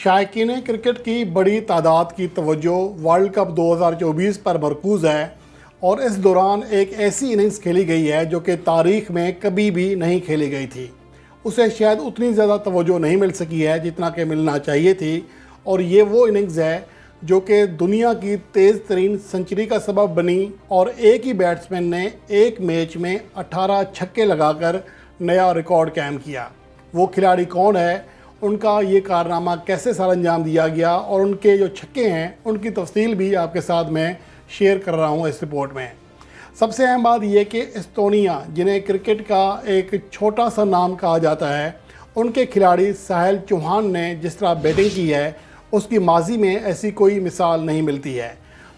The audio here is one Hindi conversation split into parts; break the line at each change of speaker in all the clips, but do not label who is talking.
शायकीन क्रिकेट की बड़ी तादाद की तवज्जो वर्ल्ड कप 2024 पर मरकूज़ है और इस दौरान एक ऐसी इनिंग्स खेली गई है जो कि तारीख़ में कभी भी नहीं खेली गई थी। उसे शायद उतनी ज़्यादा तवज्जो नहीं मिल सकी है जितना कि मिलना चाहिए थी और ये वो इनिंग्स है जो कि दुनिया की तेज़ तरीन सेंचुरी का सबब बनी और एक ही बैट्समैन ने एक मैच में 18 छक्के लगाकर नया रिकॉर्ड कायम किया। वो खिलाड़ी कौन है, उनका ये कारनामा कैसे सरअंजाम दिया गया और उनके जो छक्के हैं उनकी तफसील भी आपके साथ मैं शेयर कर रहा हूँ इस रिपोर्ट में। सबसे अहम बात यह कि एस्टोनिया, जिन्हें क्रिकेट का एक छोटा सा नाम कहा जाता है, उनके खिलाड़ी साहिल चौहान ने जिस तरह बैटिंग की है उसकी माजी में ऐसी कोई मिसाल नहीं मिलती है,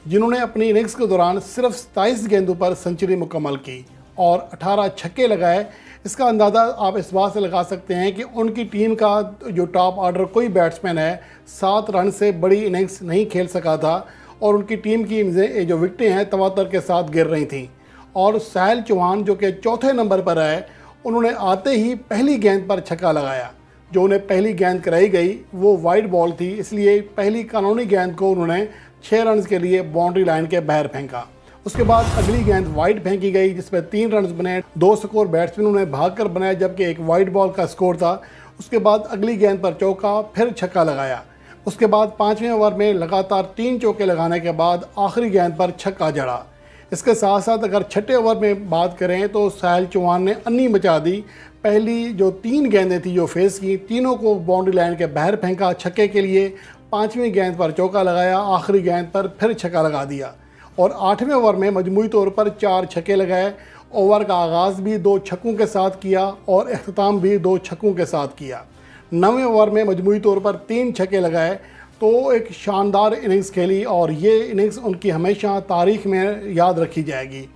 जिन्होंने अपनी इनिंग्स के दौरान सिर्फ 27 गेंदों पर सेंचुरी मुकम्मल की और 18 छक्के लगाए। इसका अंदाज़ा आप इस बात से लगा सकते हैं कि उनकी टीम का जो टॉप ऑर्डर कोई बैट्समैन है 7 रन से बड़ी इनिंग्स नहीं खेल सका था और उनकी टीम की जो विकेटें हैं तवातर के साथ गिर रही थीं। और साहिल चौहान जो कि चौथे नंबर पर है, उन्होंने आते ही पहली गेंद पर छक्का लगाया। जो उन्हें पहली गेंद कराई गई वो वाइड बॉल थी, इसलिए पहली कानूनी गेंद को उन्होंने 6 रन के लिए बाउंड्री लाइन के बाहर फेंका। उसके बाद अगली गेंद वाइड फेंकी गई जिसमें 3 रन बने। 2 स्कोर बैट्समैनों ने भागकर बनाया जबकि एक वाइड बॉल का स्कोर था। उसके बाद अगली गेंद पर चौका, फिर छक्का लगाया। उसके बाद 5वें ओवर में लगातार 3 चौके लगाने के बाद आखिरी गेंद पर छक्का जड़ा। इसके साथ साथ अगर छठे ओवर में बात करें तो साहिल चौहान ने अन्नी मचा दी। पहली जो 3 गेंदें थी जो फेस की, तीनों को बाउंड्री लाइन के बाहर फेंका छक्के के लिए। 5वीं गेंद पर चौका लगाया, आखिरी गेंद पर फिर छक्का लगा दिया और 8वें ओवर में मजमूई तौर पर 4 छक्के लगाए। ओवर का आगाज़ भी 2 छक्कों के साथ किया और अख्ताम भी 2 छक्कों के साथ किया। 9वें ओवर में मजमूई तौर पर 3 छक्के लगाए तो एक शानदार इनिंग्स खेली और ये इनिंग्स उनकी हमेशा तारीख़ में याद रखी जाएगी।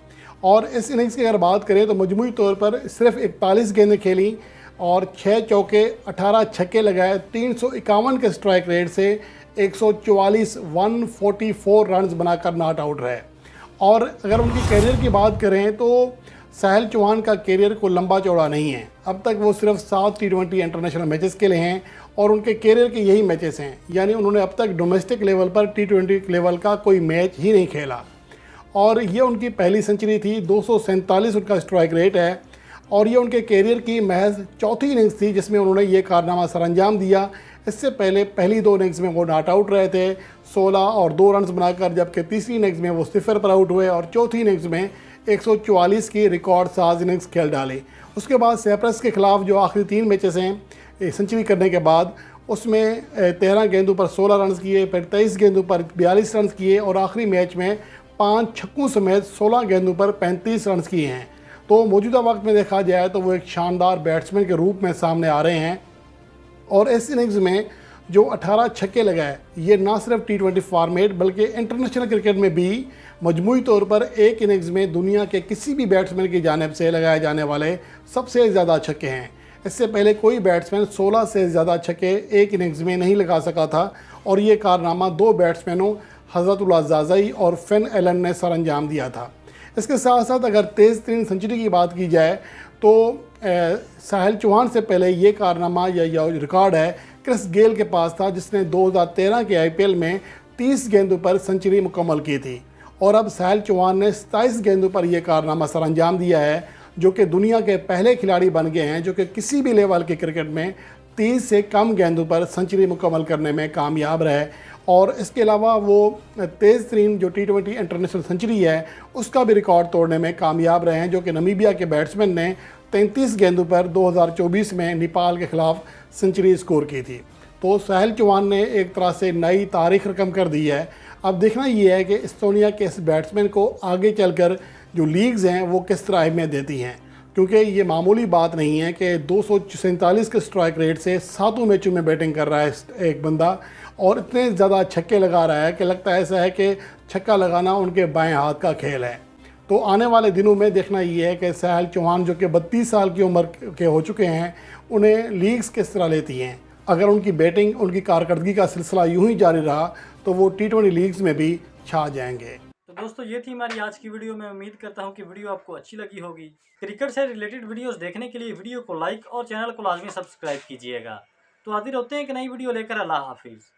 और इस इनिंग्स की अगर बात करें तो मजमूई तौर पर सिर्फ 41 गेंदें खेली और 6 चौके 18 छक्के लगाए। 351 के स्ट्राइक रेट से 144 144 रन्स बनाकर नॉट आउट रहे। और अगर उनकी कैरियर की बात करें तो साहिल चौहान का कैरियर को लंबा चौड़ा नहीं है। अब तक वो सिर्फ 7 T20 इंटरनेशनल मैचेस खेले हैं और उनके कैरियर के यही मैचेस हैं, यानी उन्होंने अब तक डोमेस्टिक लेवल पर T20 लेवल का कोई मैच ही नहीं खेला। और ये उनकी पहली सेंचुरी थी। 247 उनका स्ट्राइक रेट है और ये उनके कैरियर की महज चौथी इनिंग्स थी जिसमें उन्होंने ये कारनामा सरअंजाम दिया। इससे पहले पहली 2 इनिंग्स में वो नॉट आउट रहे थे 16 और 2 रन बनाकर, जबकि तीसरी इनिंग्स में वो 0 पर आउट हुए और चौथी इनिंग्स में 144 की रिकॉर्ड साज इनिंग्स खेल डाली। उसके बाद साइप्रस के खिलाफ जो आखिरी 3 मैचेस हैं सेंचुरी करने के बाद, उसमें 13 गेंदों पर 16 रन किए, फिर 23 गेंदों पर 42 रन किए और आखिरी मैच में 5 छक्कों समेत 16 गेंदों पर 35 रन किए हैं। तो मौजूदा वक्त में देखा जाए तो वो एक शानदार बैट्समैन के रूप में सामने आ रहे हैं। और इस इनिंग्स में जो 18 छक्के लगाए, ये ना सिर्फ T20 फॉर्मेट बल्कि इंटरनेशनल क्रिकेट में भी मजमूई तौर पर एक इनिंग्स में दुनिया के किसी भी बैट्समैन की जानिब से लगाए जाने वाले सबसे ज़्यादा छक्के हैं। इससे पहले कोई बैट्समैन 16 से ज़्यादा छक्के एक इनिंग्स में नहीं लगा सका था और ये कारनामा 2 बैट्समैनों हज़रतुल्लाह ज़ाज़ई और फिन एलन ने सरअंजाम दिया था। इसके साथ साथ अगर तेज़ तरीन सेंचुरी की बात की जाए तो साहिल चौहान से पहले ये कारनामा या रिकॉर्ड है क्रिस गेल के पास था, जिसने 2013 के IPL में 30 गेंदों पर सेंचुरी मुकम्मल की थी। और अब साहिल चौहान ने 27 गेंदों पर यह कारनामा सरअंजाम दिया है, जो कि दुनिया के पहले खिलाड़ी बन गए हैं जो कि किसी भी लेवल के क्रिकेट में 30 से कम गेंदों पर सेंचुरी मुकम्मल करने में कामयाब रहे। और इसके अलावा वो तेज़ तरीन जो T20 इंटरनेशनल सेंचुरी है उसका भी रिकॉर्ड तोड़ने में कामयाब रहे हैं, जो कि नमीबिया के बैट्समैन ने 33 गेंदों पर 2024 में नेपाल के ख़िलाफ़ सेंचुरी स्कोर की थी। तो साहिल चौहान ने एक तरह से नई तारीख रकम कर दी है। अब देखना ये है कि एस्टोनिया के इस बैट्समैन को आगे चलकर जो लीग्स हैं वो किस तरह अहमियत देती हैं, क्योंकि ये मामूली बात नहीं है कि 247 के स्ट्राइक रेट से 7 मैचों में बैटिंग कर रहा है एक बंदा और इतने ज़्यादा छक्के लगा रहा है कि लगता है ऐसा है कि छक्का लगाना उनके बाएं हाथ का खेल है। तो आने वाले दिनों में देखना ये है कि साहिल चौहान जो कि 32 साल की उम्र के हो चुके हैं, उन्हें लीग्स किस तरह लेती हैं। अगर उनकी बैटिंग, उनकी कारकर्दगी का सिलसिला यूं ही जारी रहा तो वो T20 लीग्स में भी छा जाएंगे।
तो दोस्तों ये थी हमारी आज की वीडियो। मैं उम्मीद करता हूँ कि वीडियो आपको अच्छी लगी होगी। क्रिकेट से रिलेटेड वीडियोस देखने के लिए वीडियो को लाइक और चैनल को लाजमी सब्सक्राइब कीजिएगा। तो हाजिर होते हैं एक नई वीडियो लेकर। अल्लाह हाफिज़।